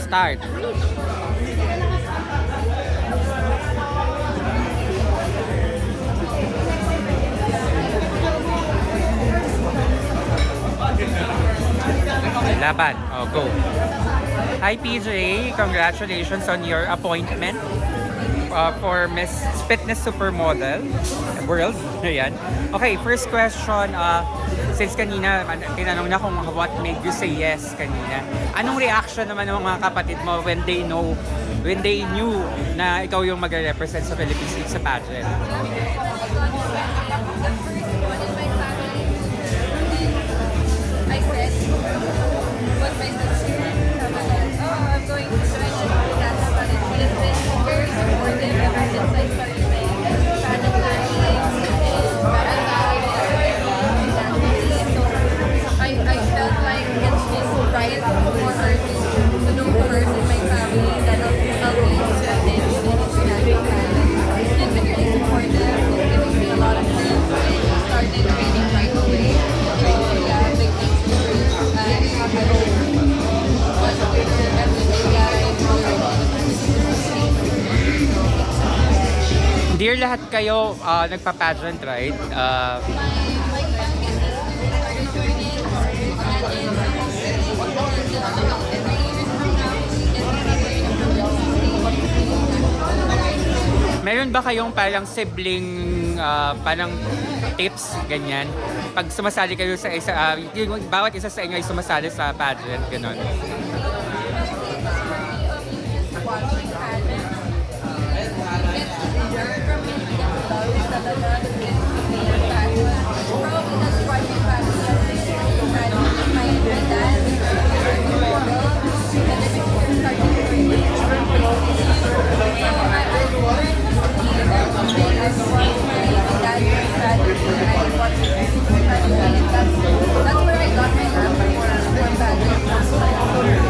start. Laban. Oh, go. Hi PJ, congratulations on your appointment for Miss Fitness Supermodel World. Ayan. Okay, first question. Since kanina, tinanong na kung what made you say yes kanina. Anong reaction naman ng mga kapatid mo when they knew na ikaw yung mag-represent sa Philippines sa pageant? I said, what my sister, I'm going to join the podcast, but it's been very supportive ever since I started my channel learning and parang so I felt like it's just right for her to know the person in my family that I'll be accepted in international channel. She's been really supportive, giving me a lot of tips and started training right away. So yeah, big thanks to her. I hope was a winner everyday guys. Dear lahat kayo, nagpa-pageant, right? My youngest sister started joining and hopefully every year from now she gets to Meron ba kayong parang sibling, parang tips, ganyan? Pag sumasali kayo sa isa, yung bawat isa sa inyo ay sumasali sa pageant, gano'n. watching pageants. It gets easier from me to get love talaga to get to be a pageant. Probably that's watching pageants that my dad is a model and then before starting training. So I learned to see everything. I've watched my dad's strategy. I watched his strategy and that's where I got my love for pageants.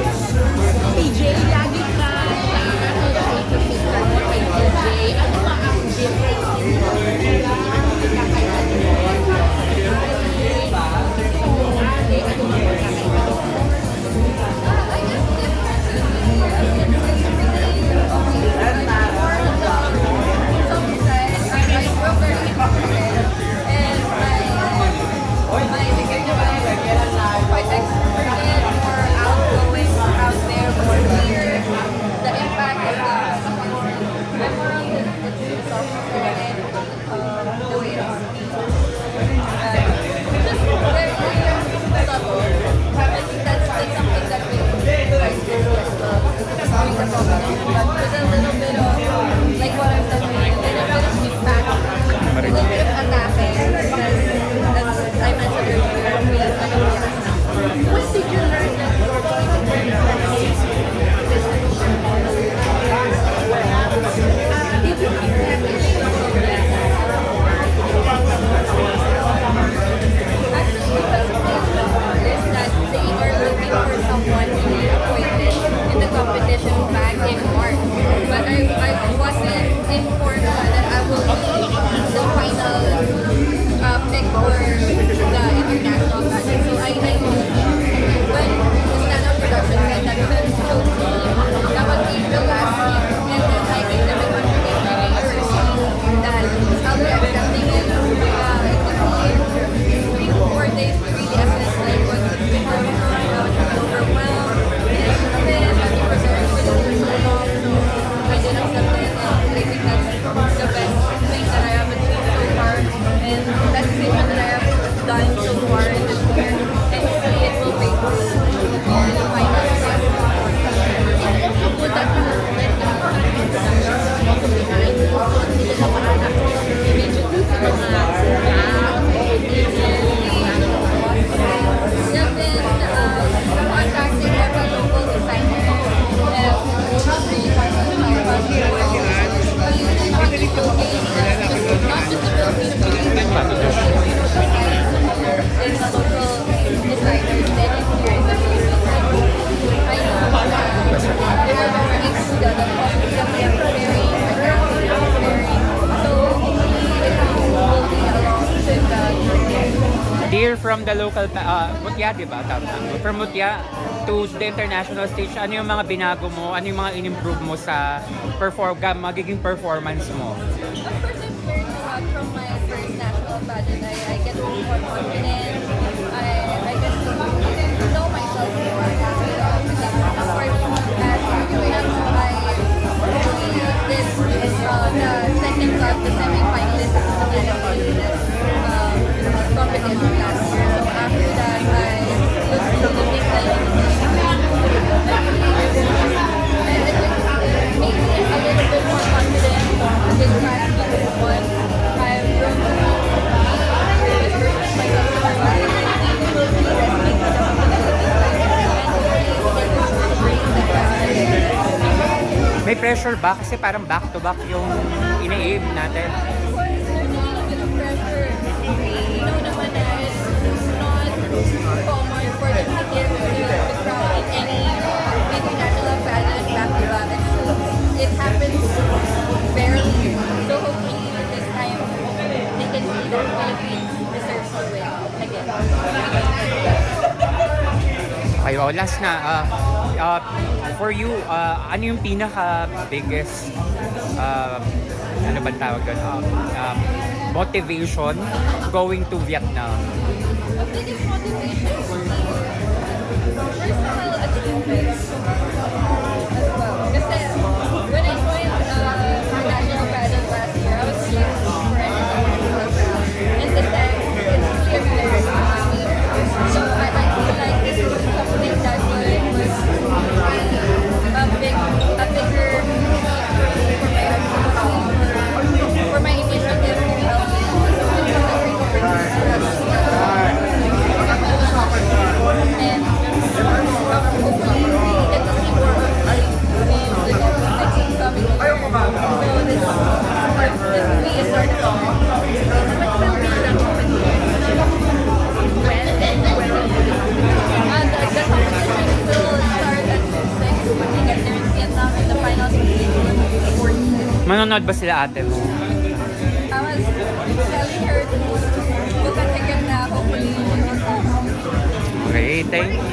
from the local, Mutya, di ba? Tama. From Mutya to the international stage, ano yung mga binago mo? Ano yung mga in-improve mo sa magiging performance mo? Of course, I've learned a lot from my first national pageant. I get to be more confident. I get to know myself more. Of course, as growing up, I did the second cut, the semi-finalist of the competition last year. So after that, I looked into the big it made me a little bit more confident this past season one. I've grown to May pressure ba? Kasi parang back-to-back yung ina-aim natin. Of course, there's a little bit of pressure. We know naman na it's not common for them to give the crown in any international pageant back-to-back. It happens barely. So hopefully this time they can see that Philippines deserves to win again. Okay, last na. For you, ano yung pinaka-biggest, ano ba tawag doon? Motivation going to Vietnam? The biggest motivation for me, personal achievements as well. Kasi when I joined the national pageant last year, I was really looking for an international crown. And this time, it's really a rare for me. So I feel like this is something that was a bigger for my initiative to help me. So it's a great opportunity. And hopefully we get to see more of me in the next coming year. So this will be a start of the competition will start at 6 when we get there in Vietnam and the finals will be at 14. Manonood ba sila ate mo? I was telling her to book a ticket na hopefully she will come. Okay, thank you.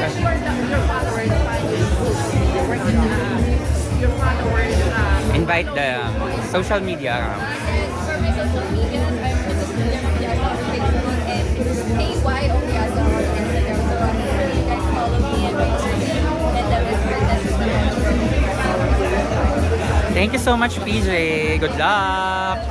Invite the social media. For my social media, I'm Mrs. Julia Opiasa on Facebook and KY Opiasa on Instagram. So make sure you guys follow me and my username and the Miss Princess is the Thank you so much, PJ. Good luck!